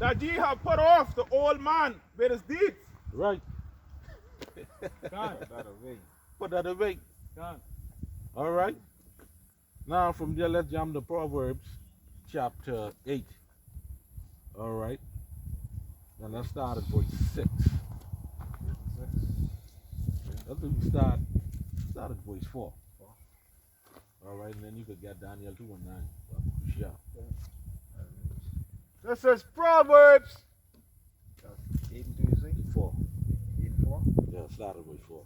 that ye have put off the old man with his deeds. Right. Gone. Put that away. Gone. All right. Now from there, let's jump to Proverbs chapter 8. All right. Now let's start at verse 6. Let's start at verse 4. All right, and then you could get Daniel 2 and 9. Sure. This is Proverbs 8 and 2, you say? 4. 8 and 4? Yeah, start at verse 4.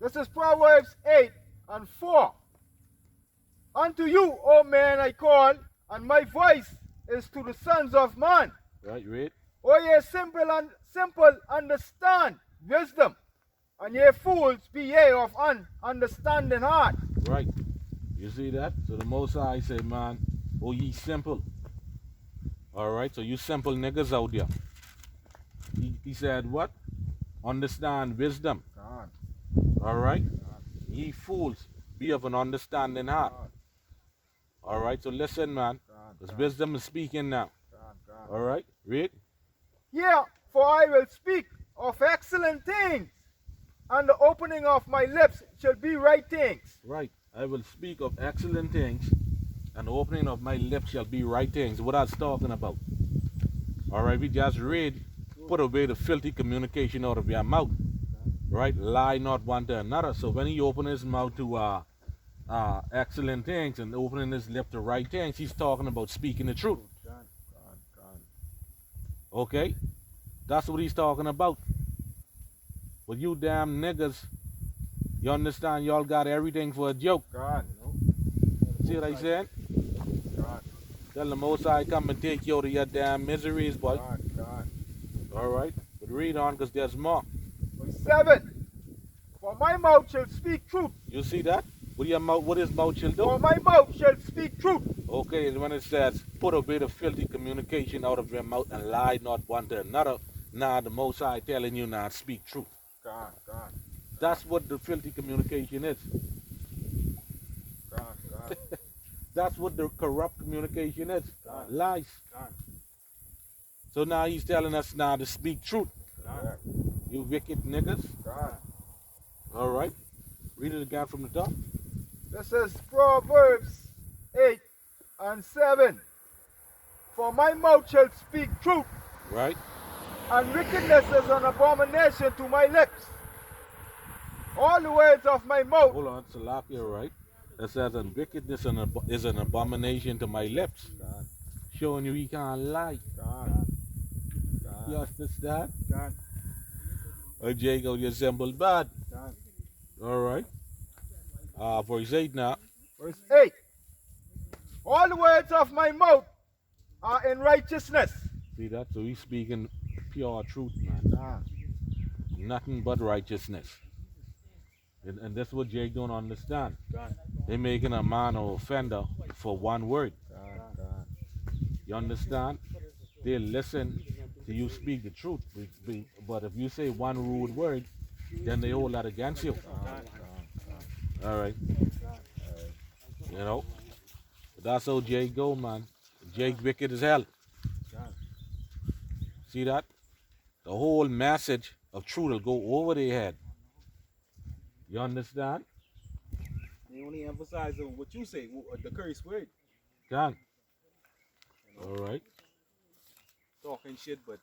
This is Proverbs 8 and 4. Unto you, O man, I call, and my voice is to the sons of man. Right, read. O ye simple understand wisdom, and ye fools be ye of understanding heart. Right. You see that? So the Most High say, man, oh ye simple. All right, so you simple niggas out there. He said what? Understand wisdom. God. All right? Ye fools, be of an understanding heart. All right, so listen, man. Because wisdom is speaking now. All right, read. Yeah, for I will speak of excellent things, and the opening of my lips shall be right things. Right. I will speak of excellent things, and the opening of my lips shall be right things. What I was talking about. All right, we just read, put away the filthy communication out of your mouth. Right? Lie not one to another. So when he opened his mouth to excellent things and opening his lip to right things, he's talking about speaking the truth. Okay? That's what he's talking about. But you damn niggas, you understand y'all got everything for a joke. God. See what I said? God. Tell the Most High come and take you out of your damn miseries, boy. God. All right? But read on because there's more. Verse 7. For my mouth shall speak truth. You see that? What his mouth shall For do? my mouth shall speak truth. Okay, and when it says, put away the filthy communication out of your mouth and lie not one to another, now the Most High telling you now speak truth. God. That's what the filthy communication is. God. That's what the corrupt communication is. God. Lies. God. So now he's telling us now to speak truth. God. You wicked niggas. God. All right. Read it again from the top. This is Proverbs 8 and 7. For my mouth shall speak truth, Right. and wickedness is an abomination to my lips. All the words of my mouth. Hold on. Salakia, right? It says, and wickedness is an abomination to my lips. God. Showing you he can't lie. God. You understand? God. Oh, Jacob, you simple bad. God. All right. Verse 8 now. Verse 8. All the words of my mouth are in righteousness. See that? So he's speaking pure truth, man. God. Nothing but righteousness. And that's what Jake don't understand. God. They're making a man an offender for one word. God. You understand? They listen to you speak the truth. But if you say one rude word, then they hold that against you. All right. You know? But that's how Jake go, man. Jake wicked as hell. See that? The whole message of truth will go over their head. You understand? They only emphasize on what you say, the curse word. Can. All right. Talking shit, but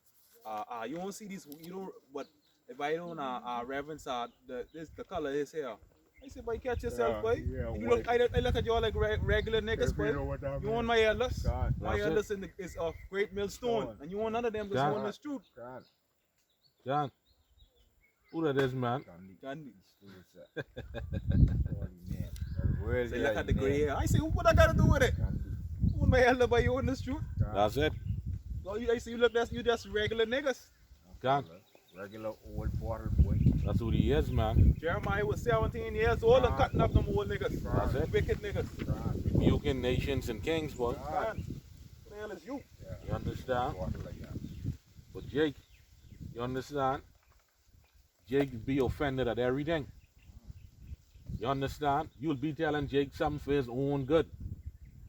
you won't see this. You don't. But if I don't reverence the color of his hair, I say, boy, catch yourself, boy. Yeah, You look, I look at you all like regular niggas, boy. You want my elders? God. My That's elders is of great millstone, God. and you want none of them because you want the truth. God. Can. Who that is, man? Gandhi. Where's Say, look at the gray hair. I say, what I gotta do with it? You want my elder, boy? You want this truth? That's it. So I say, you look, you just regular niggas. Can. Regular old water boy. That's who he is, man. Jeremiah was 17 years old and cutting up them old niggas. That's it. Wicked niggas. Rebuking nations and kings, boy. God. What the hell is you? You understand? Water like that. But Jake, you understand? Jake be offended at everything. You understand? You'll be telling Jake something for his own good.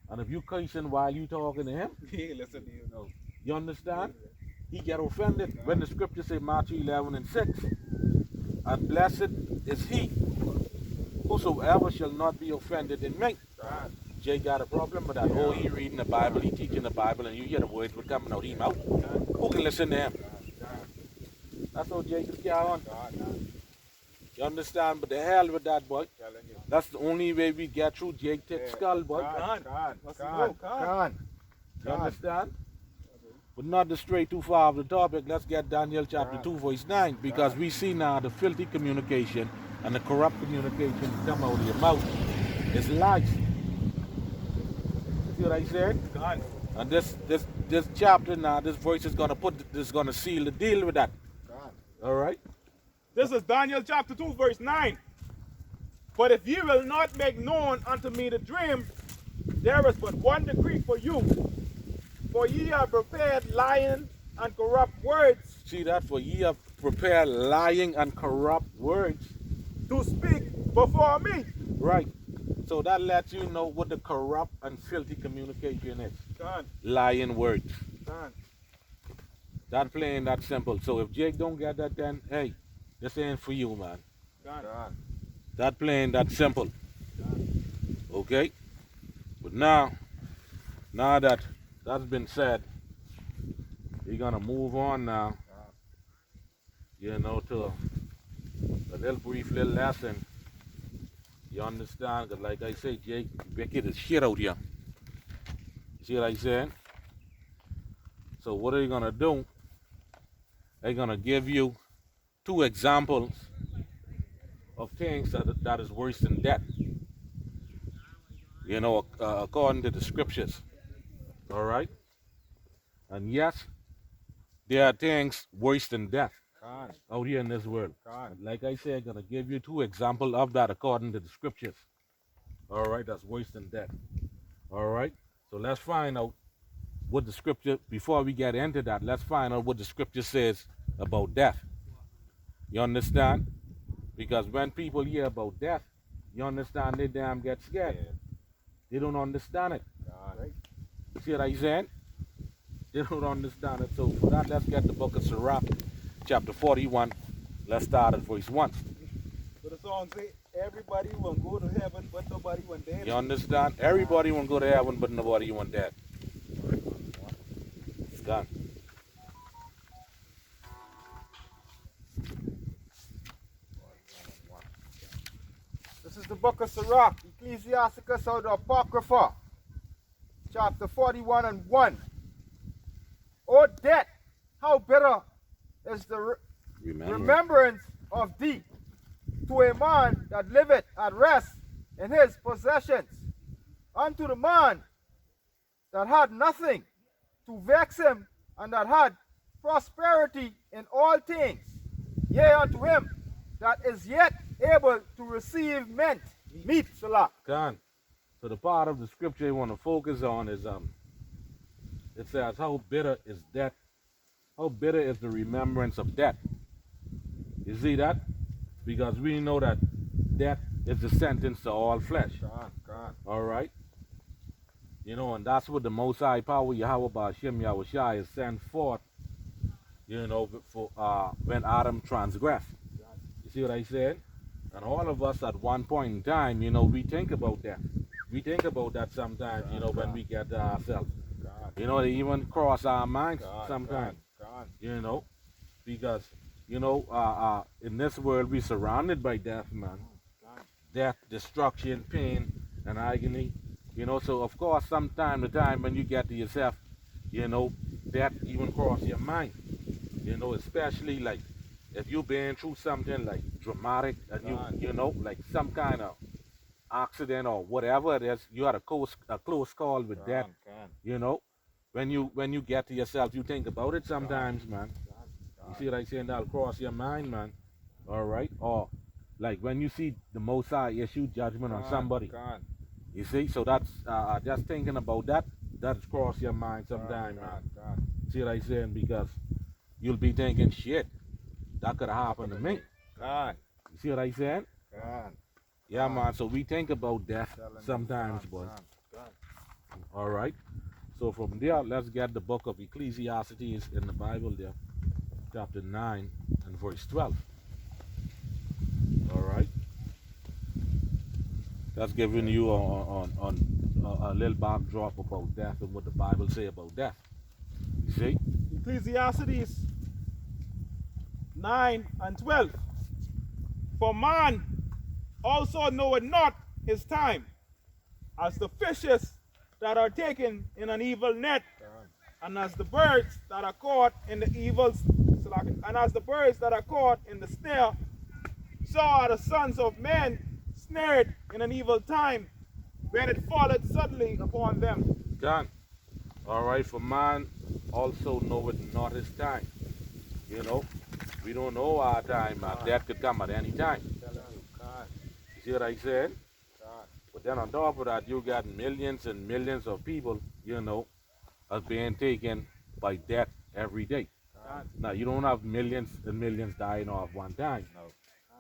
And if you cursing while you talking to him, He ain't listen to you. you understand? he get offended when the scripture say Matthew 11 and 6. And blessed is he whosoever shall not be offended in me. God. Jay got a problem with that. Oh, he reading the Bible, he teaching the Bible, and you hear the words were coming out his mouth. Who can listen to him? That's how Jay can carry on. You understand? But the hell with that, boy. That's the only way we get through Jake Tick's skull, boy. You understand? But not to stray too far off the topic, let's get Daniel chapter 2 verse 9, because we see now the filthy communication and the corrupt communication come out of your mouth. It's lies. See what I said? And this chapter now, this verse is gonna seal the deal with that. All right? This is Daniel chapter 2 verse 9. But if ye will not make known unto me the dream, there is but one decree for you. For ye have prepared lying and corrupt words. See that? For ye have prepared lying and corrupt words to speak before me. Right. So that lets you know what the corrupt and filthy communication is. God. Lying words. God. That plain, that simple. So if Jake don't get that, then hey, this ain't for you, man. God. That plain, that simple. Okay? But now that that's been said, we're gonna move on now. You know, to a little brief little lesson. You understand? Because like I say, Jake, wicked as shit out here. You see what I saying? So what are you gonna do? They're gonna give you 2 examples of things that is worse than death. You know, according to the scriptures. All right? And yes, there are things worse than death out here in this world. Like I said, I'm going to give you 2 examples of that according to the scriptures. All right? That's worse than death. All right? So let's find out what the scripture, before we get into that, let's find out what the scripture says about death. You understand? Because when people hear about death, you understand, they damn get scared. They don't understand it. See what I'm saying? They don't understand it. So for that, let's get the book of Sirach, chapter 41. Let's start at verse 1. So the song say, everybody will go to heaven, but nobody went there. You understand? Everybody will go to heaven, but nobody went there. It's done. This is the book of Sirach, Ecclesiasticus of the Apocrypha, chapter 41 and 1. O death, how bitter is the remembrance of thee to a man that liveth at rest in his possessions, unto the man that had nothing to vex him, and that had prosperity in all things, yea, unto him that is yet able to receive meat, Salah. Done. So the part of the scripture you want to focus on is it says, how bitter is death? How bitter is the remembrance of death? You see that? Because we know that death is the sentence to all flesh. All right? You know, and that's what the Most High Power Yahweh Ba'ashem Yahushai is sent forth, you know, for when Adam transgressed. You see what I said? And all of us at one point in time, you know, we think about that. We think about that sometimes, you know, when we get to ourselves. You know, they even cross our minds sometimes. You know, because, you know, in this world we're surrounded by death, man. Death, destruction, pain, and agony. You know, so of course, from time to time when you get to yourself, you know, death even cross your mind. You know, especially like if you've been through something like dramatic and you know, like some kind of accident or whatever it is, you had a close call with death. You know, when you get to yourself, you think about it sometimes, man. You see what I'm saying? That'll cross your mind, man. All right? Or like when you see the Most High issue judgment on somebody. You see? So that's just thinking about that, that's cross your mind sometimes, man. See what I'm saying? Because you'll be thinking, shit, that could have happened to me. You see what I'm saying? Yeah, man. So we think about death sometimes, boy. All right. So from there, let's get the book of Ecclesiastes in the Bible there, chapter 9 and verse 12. All right. That's giving you a little backdrop about death and what the Bible say about death. You see? Ecclesiastes 9 and 12. For man also knoweth not his time, as the fishes that are taken in an evil net, and as the birds that are caught in the snare, so are the sons of men snared in an evil time, when it falleth suddenly upon them. Done. All right, for man also knoweth not his time. You know, we don't know our time, man. Death could come at any time. You see what I said? But then on top of that, you got millions and millions of people, you know, are being taken by death every day. Now, you don't have millions and millions dying off one time.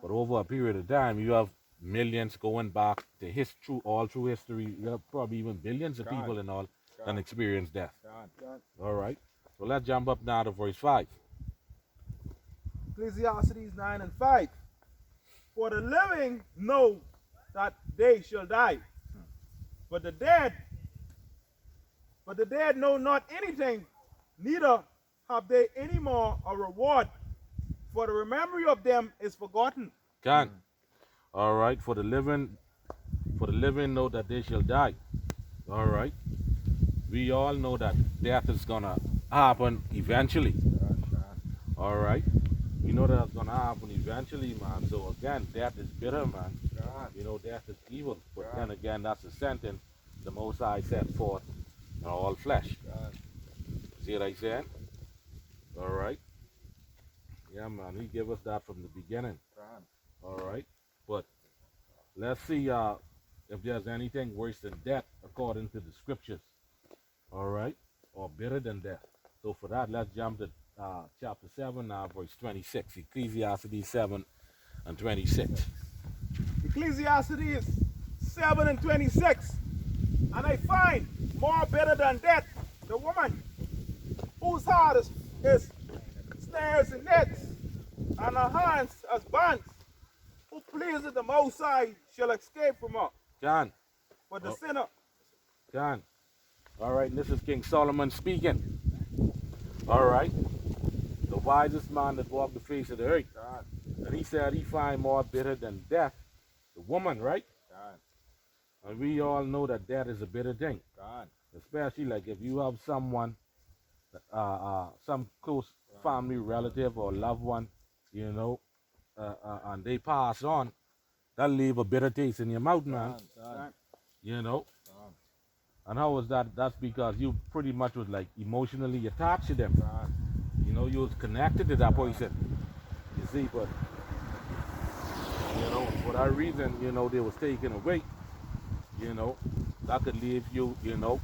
But over a period of time, you have millions going back to all through history. You have probably even billions of people and all and experience death. All right. So let's jump up now to verse 5. Ecclesiastes 9 and 5. For the living know that they shall die, but the dead know not anything, neither have they any more a reward, for the memory of them is forgotten. Can. All right. For the living know that they shall die. All right. We all know that death is gonna happen eventually. All right. We know that it's gonna happen eventually, man. So again, death is bitter, man. You know, death is evil. But then again, that's a sentence the Most High set forth in all flesh. See what I said? All right. Yeah, man. He gave us that from the beginning. All right. But let's see if there's anything worse than death according to the scriptures. All right. Or better than death. So for that, let's jump to chapter 7 now, verse 26. Ecclesiastes 7 and 26. Ecclesiastes 7 and 26. And I find more better than death the woman whose heart is snares and nets, and her hands as bands, who pleases the Most High shall escape from her. John. But the sinner. John. All right, and this is King Solomon speaking. All right. The wisest man that walked the face of the earth. And he said he find more bitter than death the woman, right? And we all know that death is a bitter thing. Especially like if you have someone, some close family relative or loved one, you know, and they pass on, that leave a bitter taste in your mouth, man. You know. And how was that? That's because you pretty much was like emotionally attached to them. You know, you was connected to that person. You see, but you know, for that reason, you know, they was taken away. You know, that could leave you, you know,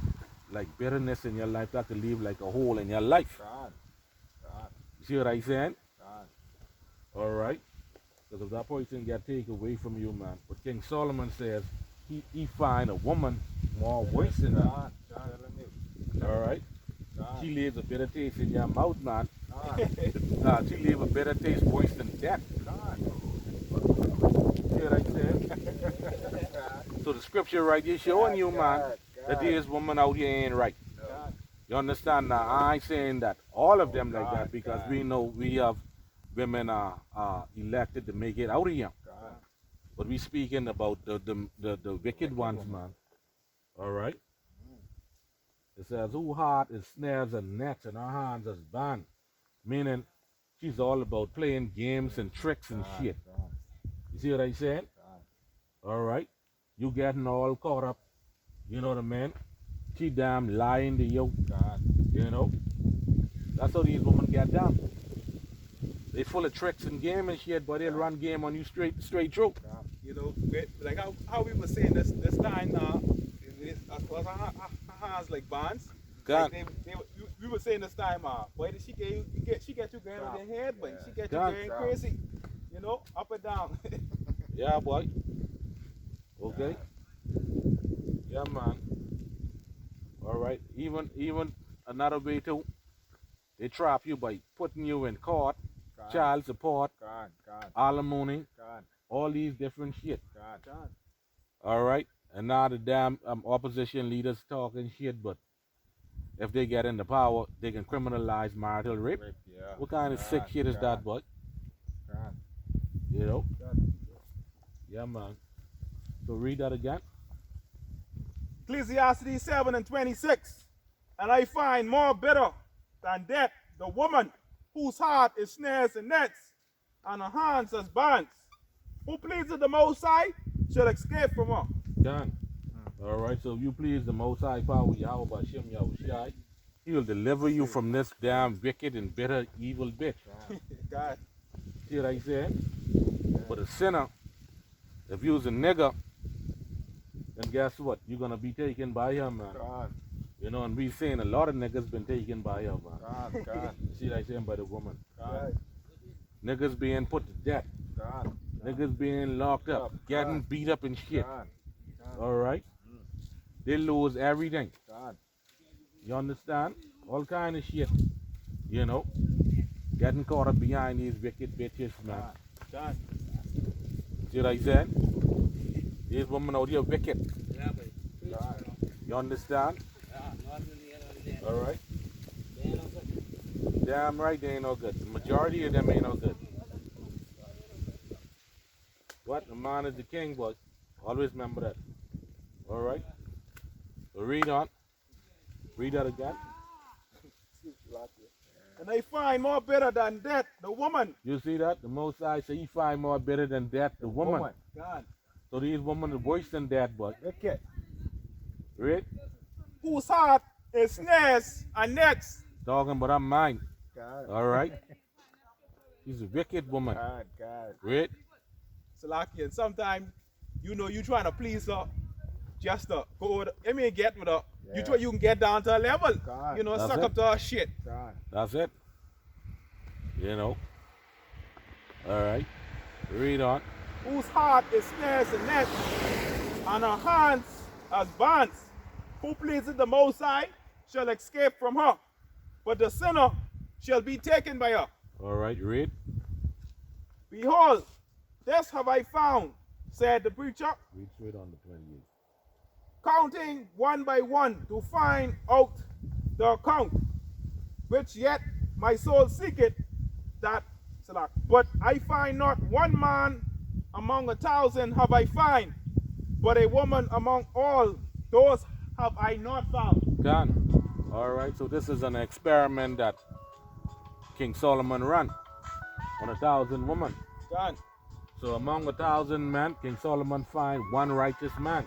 like bitterness in your life. That could leave like a hole in your life. You see what I saying? All right. Because if that person get taken away from you, man. But King Solomon says he find a woman more worse than that. All right. She leaves a bitter taste in your mouth, man. She leaves a bitter taste worse than death. See what I said? So the scripture right here showing you, man, that there is woman out here ain't right. You understand? Now, I ain't saying that all of them like that, because we know we have women elected to make it out of here. But we speaking about the wicked ones, man. All right? It says, whose heart is snares and nets and her hands as bands. Meaning, she's all about playing games and tricks and shit. You see what I said? All right? You getting all caught up. You know what I mean? She damn lying to you. You know? That's how these women get down. They full of tricks and game and shit, but they'll run game on you straight through. You know, like how we were saying this time now, her hands like bands. Like we were saying this time, boy, did she get you going with your head, but she get you going crazy. You know, up and down. Yeah, boy. Okay. Yeah, man. All right. Even another way too. They trap you by putting you in court, God. child support, God. alimony, God. all these different shit. God. All right. And now the damn opposition leaders talking shit, but if they get into power, they can criminalize marital rape. Yeah. What kind of sick shit is that, boy? God. You know? Yeah, man. So read that again. Ecclesiastes 7 and 26. And I find more bitter than death the woman whose heart is snares and nets, and her hands as bonds. Who pleases the Most High shall escape from her. Done. All right. So if you please the Most High Power Yahweh Bashem Yahushai, He will deliver you from this damn wicked and bitter evil bitch. God. See what I said? But a sinner, if you was a nigger, then guess what? You're gonna be taken by him, man. God. You know, and we saying a lot of niggas been taken by her, man. God. See what I saying by the woman? God. Niggas being put to death. God. Niggas being locked up, getting beat up and shit. God. All right? They lose everything. God. You understand? All kind of shit. You know? Getting caught up behind these wicked bitches, man. God. See what I said? These women out here wicked. God. You understand? All right? Damn right they ain't no good. The majority of them ain't no good. What? The man is the king, boy. Always remember that. All right? So read on. Read that again. And I find more bitter than death the woman. You see that? The Most High say he find more bitter than death, the woman. God. So these women are worse than death, boy. Wicked. Read? Whose heart is snares and nets. Talking about her mind. God. All right? She's a wicked woman. God. Read? Salaki, and sometimes you know you trying to please her just to go with her. I mean get with her. You try you can get down to her level. God. You know, That's suck it. up to her shit. God. That's it. You know? All right? Read on. Whose heart is snares and nets, and her hands as bonds. Who pleases the Most High shall escape from her, but the sinner shall be taken by her. All right, read. Behold, this have I found, said the preacher, Read straight on the 28. counting one by one to find out the account, which yet my soul seeketh, that, but I find not one man among 1,000 have I find, but a woman among all those have I not found. Done. All right, so this is an experiment that King Solomon ran on 1,000 women. Done. So among 1,000 men, King Solomon find one righteous man.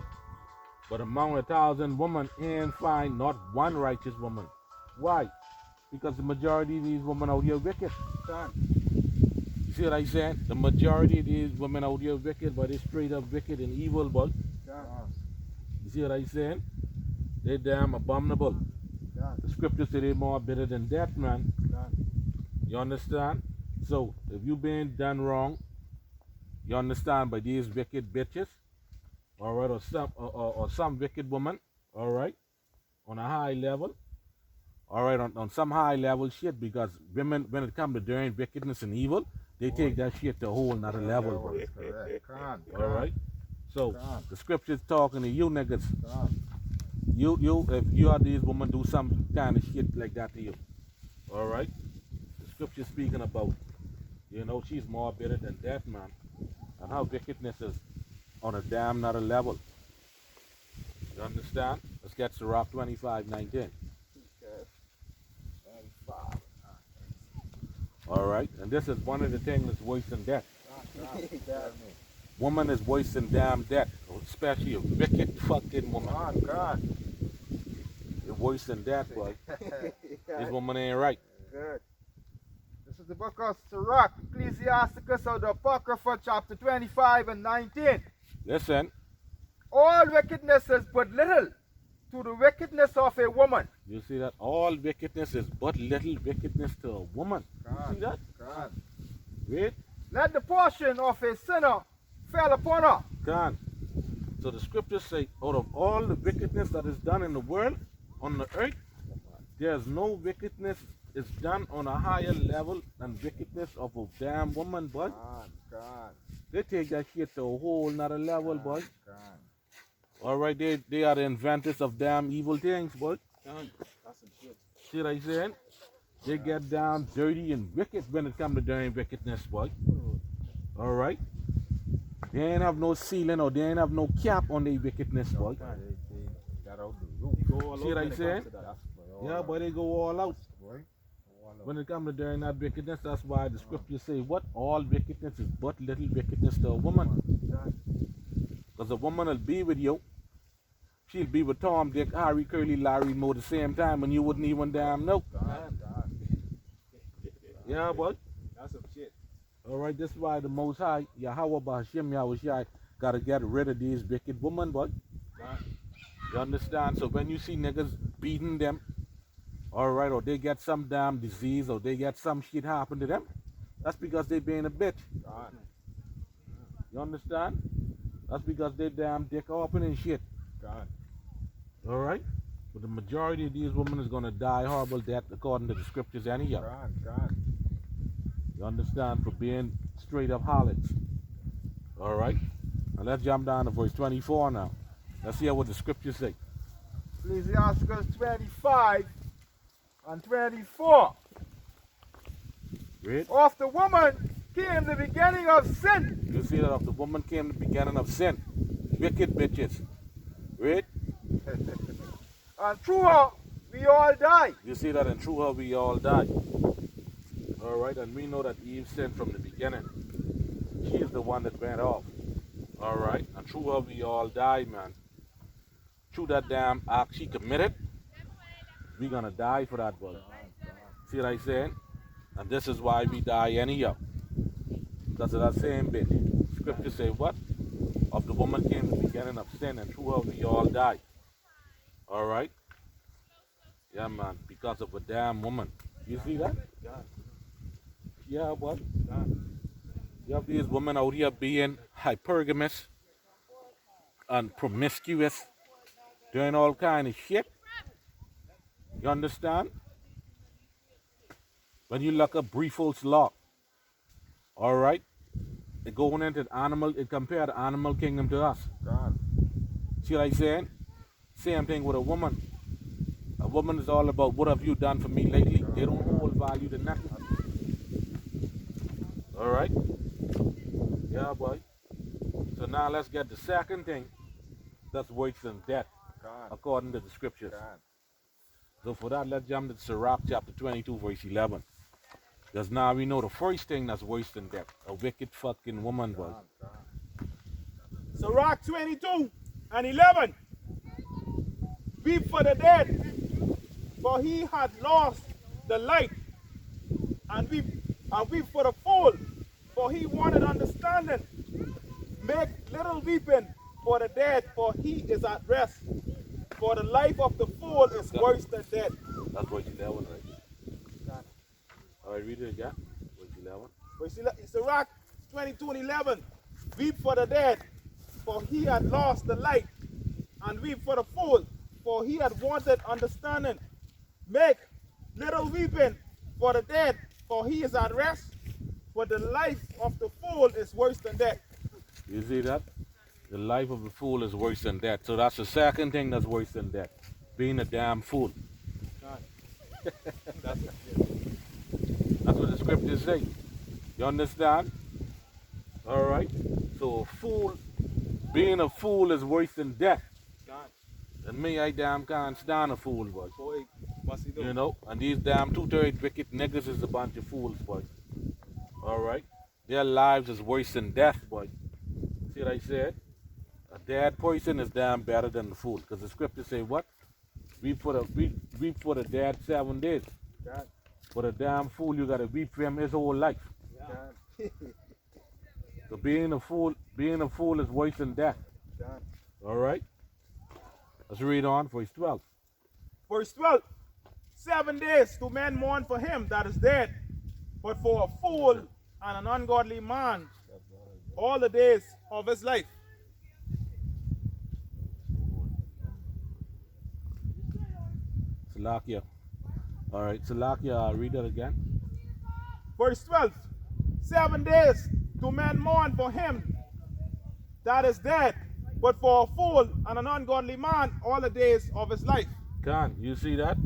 But among 1,000 women, he ain't find not one righteous woman. Why? Because the majority of these women out here wicked. Done. You see what I saying? The majority of these women out here wicked, but they straight up wicked and evil, but God. you see what I saying? They damn abominable. God. The scriptures say they more bitter than death, man. God. You understand? So if you been done wrong, you understand, by these wicked bitches, all right, or some wicked woman, all right, on a high level, all right, on some high level shit, because women, when it comes to doing wickedness and evil, they take that shit to a whole nother level, bro. Correct. God. All right. So God. the scriptures talking to you niggas. God. You, if you are these women, do some kind of shit like that to you. All right. The scripture speaking about, you know, she's more bitter than death, man, and her wickedness is on a damn another level. You understand? Let's get to Rock 25:19. All right, and this is one of the things that's worse than death. Woman is worse than damn death, especially a wicked fucking woman. God. It's worse than death, boy. This woman ain't right. Good. This is the book of Sirach, Ecclesiasticus of the Apocrypha, chapter 25 and 19. Listen, All wickedness is but little to the wickedness of a woman. you see that? All wickedness is but little wickedness to a woman. God. See that? God. Read. Let the portion of a sinner fall upon her. God. So the scriptures say, out of all the wickedness that is done in the world, on the earth, there's no wickedness is done on a higher level than wickedness of a damn woman, boy. God. They take that shit to a whole nother level, boy. God. All right, they are the inventors of damn evil things, boy. That's some shit. See what I saying? They get down dirty and wicked when it comes to damn wickedness, boy. All right? They ain't have no ceiling or they ain't have no cap on their wickedness, boy. They got out the roof. They go all See over what I when it said? comes to that. That's why Yeah, boy, they go all out. boy. All When it comes to doing that wickedness, that's why the scriptures say, what? All wickedness is but little wickedness to a woman. Because a woman will be with you. She'll be with Tom, Dick, Harry, Curly, Larry, Mo at the same time and you wouldn't even damn know. God. Yeah, boy. That's some shit. All right, this is why the Most High, Yahweh Bahashim Yahushai, got to get rid of these wicked women, boy. God. You understand? So when you see niggas beating them, all right, or they get some damn disease or they get some shit happen to them, that's because they being a bitch. God. You understand? That's because they damn dick open and shit. God. All right? But the majority of these women is going to die horrible death according to the scriptures anyhow. God. You understand? For being straight up harlots. All right? Now let's jump down to verse 24 now. Let's hear what the scriptures say. Ecclesiasticus 25 and 24. Read. Of the woman came the beginning of sin. You see that of the woman came the beginning of sin. Wicked bitches. Read. And through her we all die. You see that, and through her we all die. All right, and we know that Eve sinned from the beginning. She is the one that went off. All right, and through her we all die, man. Through that damn act she committed, we gonna die for that, boy. See what I saying? And this is why we die anyhow. Because of that same bit. Scripture say what? Of the woman came the beginning of sin, and through her we all die. All right? Yeah, man, because of a damn woman. You see that? God. Yeah, what? God. You have these women out here being hypergamous and promiscuous, doing all kind of shit. You understand? When you look up Briefol's law, all right? It going into the animal, it compare the animal kingdom to us. God. See what I'm saying? Same thing with a woman. A woman is all about what have you done for me lately. They don't hold value to nothing. All right? Yeah, boy. So now let's get the second thing that's worse than death, God. according to the scriptures. God. So for that, let's jump to Sirach chapter 22, verse 11. Because now we know the first thing that's worse than death. A wicked fucking woman, boy. Sirach 22 and 11. Weep for the dead, for he had lost the light. And weep for the fool, for he wanted understanding. Make little weeping for the dead, for he is at rest. For the life of the fool is worse than death. That's verse 11, right? All right, read it again. Verse 11. Sirach 22 and 11. Weep for the dead, for he had lost the light. And weep for the fool, for he had wanted understanding. Make little weeping for the dead, for he is at rest. For the life of the fool is worse than death. You see that? The life of a fool is worse than death. So that's the second thing that's worse than death. Being a damn fool. That's That's what the scriptures say. You understand? All right. So a fool, being a fool is worse than death. God. And me, I damn can't stand a fool, boy. Boy, what's he doing? You know? And these damn two-third wicked niggas is a bunch of fools, boy. All right. Their lives is worse than death, boy. See what I said? A dead person is damn better than the fool. Because the scriptures say what? Weep for the dead 7 days. God. For the damn fool, you gotta weep for him his whole life. God. So being a fool is worse than death. God. All right. Let's read on, verse 12. Verse 12. 7 days do men mourn for him that is dead, but for a fool and an ungodly man, all the days of his life. Salakia. All right, Salakia, read that again. Verse 12. 7 days do men mourn for him that is dead, but for a fool and an ungodly man all the days of his life. Khan, you see that?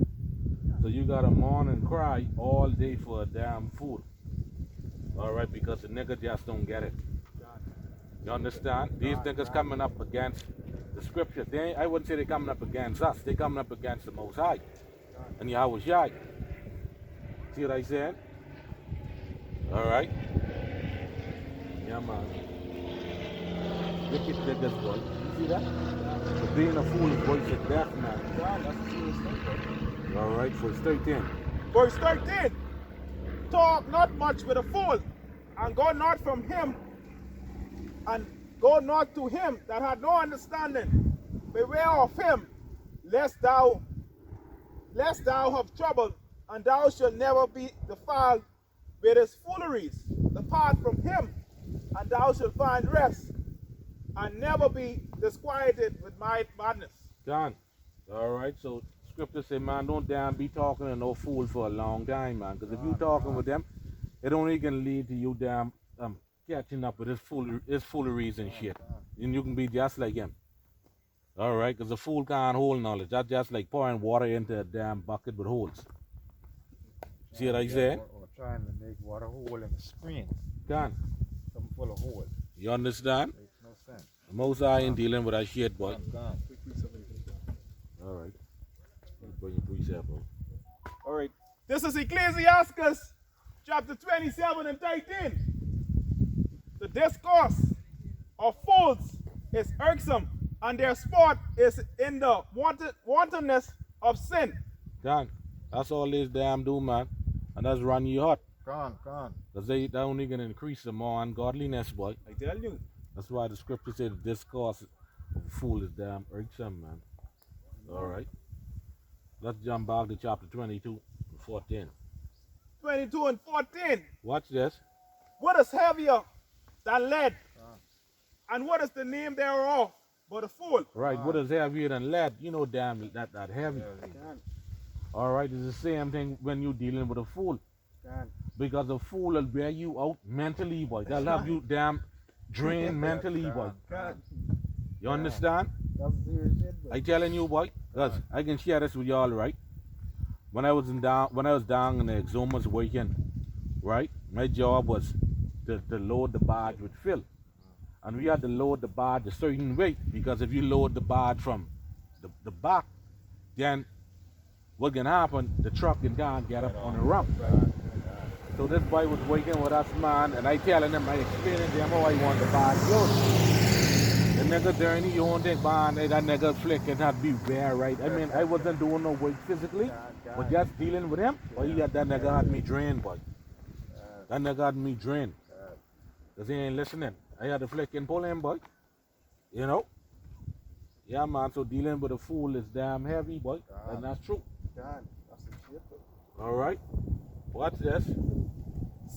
So you gotta mourn and cry all day for a damn fool. All right, because the nigga just don't get it. You understand? These niggas coming up against the scriptures. I wouldn't say they're coming up against us. They're coming up against the Most High. And Yahweh Shai. See what I said? All right. Yeah, man. Wicked niggas, boy. You see that? But being a fool is voice of death, man. All right, verse 13. Verse 13. Talk not much with a fool, and go not from him, and go not to him that had no understanding. Beware of him, lest thou have trouble, and thou shalt never be defiled with his fooleries. Depart from him, and thou shalt find rest, and never be disquieted with my madness. Done. All right, so scripture say, man, don't damn be talking to no fool for a long time, man. Because if you talking with them, it only can lead to you damn catching up with his fooleries and shit. And you can be just like him. All right, because a fool can't hold knowledge. That's just like pouring water into a damn bucket with holes. See what I said? Or trying to make water hole in the screen. Can. Something full of holes. You understand? Makes no sense. The Most High ain't dealing with that shit, boy. Gone. All right. Bring your precept, bro. All right. This is Ecclesiastes chapter 27 and 13. The discourse of fools is irksome, and their sport is in the wantonness of sin. Done. That's all this damn do, man. And that's run you hot. Gone. Because they only going to increase the more ungodliness, boy. I tell you. That's why the scripture said the discourse of a fool is damn irksome, man. All right. Let's jump back to chapter 22, 14. 22 and 14. Watch this. What is heavier than lead? And what is the name thereof but a fool? Right, what is heavier than lead? You know damn that heavy. All right, it's the same thing when you're dealing with a fool. Because a fool will bear you out mentally, boy. They'll have you damn drained mentally, boy. You understand? That's serious shit, bro. I telling you, boy, because I can share this with y'all, right? When I was down in the Exomas working, right? My job was to load the barge with fill. And we had to load the barge a certain weight, because if you load the barge from the back, then what can happen, the truck can't get up on the ramp. So this boy was working with us, man, and I telling him, I explaining to him how I want the barge loaded. The nigga there, he owned it, man, that nigga flick and not be bare, right? I mean, I wasn't doing no work physically, but just dealing with him, boy, that nigga had me drained, boy. That nigga had me drained. Because he ain't listening. I had to flick and pull him, boy. You know? Yeah, man, so dealing with a fool is damn heavy, boy. And that's true. All right? Watch this.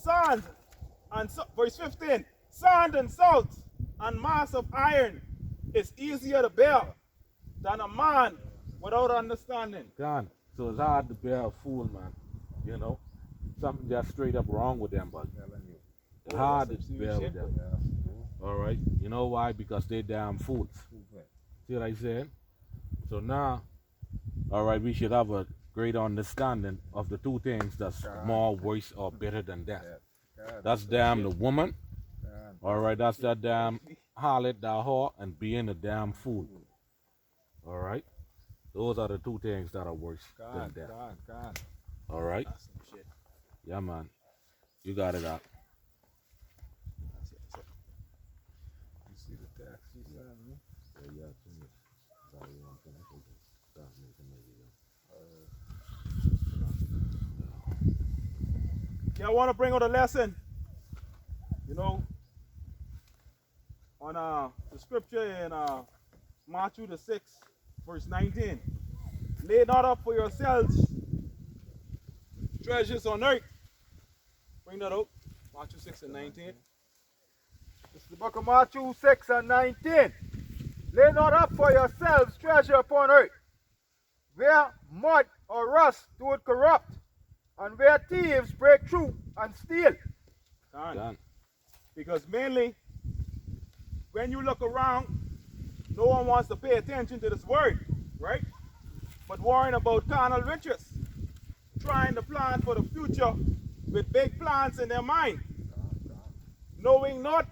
Sand and verse 15. Sand and salt and mass of iron is easier to bear than a man without understanding. Gone. So it's hard to bear a fool, man. You know? Something just straight up wrong with them, but it's hard to bear with them. All right? You know why? Because they damn fools. See what I said? So now, all right, we should have a great understanding of the two things that's more worse or better than death. That's damn the woman. All right, that's that damn harlot, that whore, and being a damn fool. All right? Those are the two things that are worse than death. All right? Yeah, man. You got it out. You see the taxi sign, man? Yeah, I want to bring out a lesson. You know, on the scripture in Matthew the 6th, verse 19. Lay not up for yourselves treasures on earth. Bring that out. Matthew 6 and 19. This is the book of Matthew 6 and 19. Lay not up for yourselves treasure upon earth, where moth or rust do it corrupt, and where thieves break through and steal. Gone. Because mainly, when you look around, no one wants to pay attention to this word, right? But worrying about carnal riches, trying to plan for the future with big plans in their mind, knowing not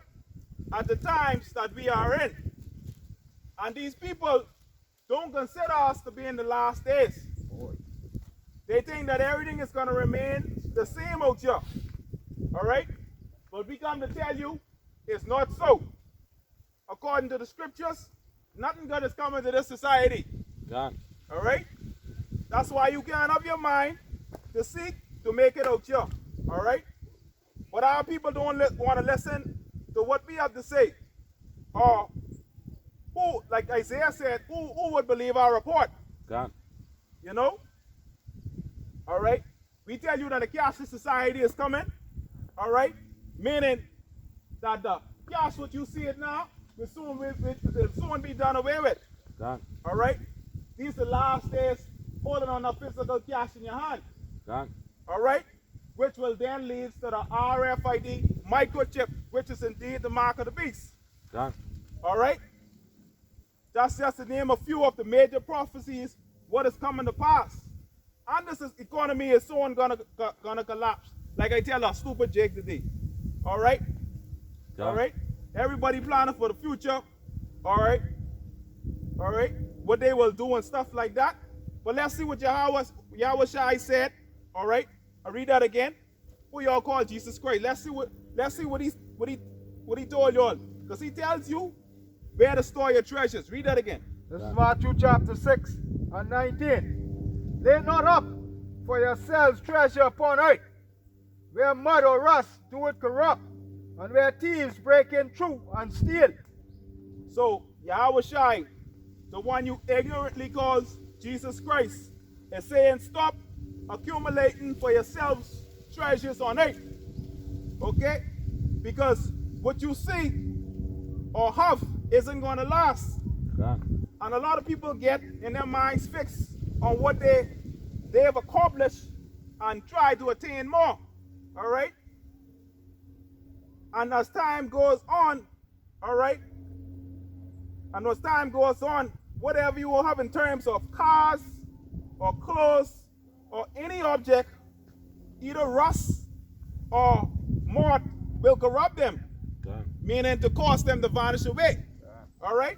at the times that we are in. And these people don't consider us to be in the last days. They think that everything is going to remain the same out here. All right? But we come to tell you it's not so. According to the scriptures, nothing good is coming to this society. Gone. All right? That's why you can't have your mind to seek to make it out here. All right? But our people don't want to listen to what we have to say. Or who, like Isaiah said, who would believe our report? Gone. You know? All right? We tell you that the cashless society is coming. All right? Meaning that the cash, what you see it now, will soon be done away with. Gone. All right? These are the last days holding on a physical cash in your hand. Gone. All right? Which will then lead to the RFID microchip, which is indeed the mark of the beast. Gone. All right? That's just to name a few of the major prophecies, what is coming to pass. And this economy is soon gonna collapse. Like I tell our stupid Jake today. All right? Gone. All right? Everybody planning for the future. All right? All right? What they will do and stuff like that. But let's see what Yahweh Shai said. All right? I read that again. Who y'all call Jesus Christ? Let's see what he told y'all. Because he tells you where to store your treasures. Read that again. This is Matthew chapter 6 and 19. Lay not up for yourselves treasure upon earth, where mud or rust do it corrupt, and where thieves break in through and steal. So Yahweh Shai, the one you ignorantly calls Jesus Christ, is saying stop accumulating for yourselves treasures on earth. Okay? Because what you see or have isn't going to last. Gone. And a lot of people get in their minds fixed on what they've accomplished and try to attain more. All right? And as time goes on, all right? And as time goes on, whatever you will have in terms of cars or clothes or any object, either rust or moth will corrupt them. Gone. Meaning to cause them to vanish away. All right?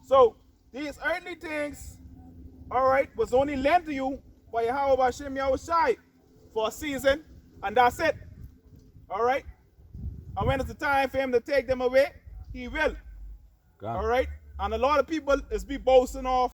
So, these earthly things, all right, was only lent to you by Yahweh Hashem Yahushai for a season, and that's it. All right? And when it's the time for him to take them away, he will. Gone. All right? And a lot of people is be boasting off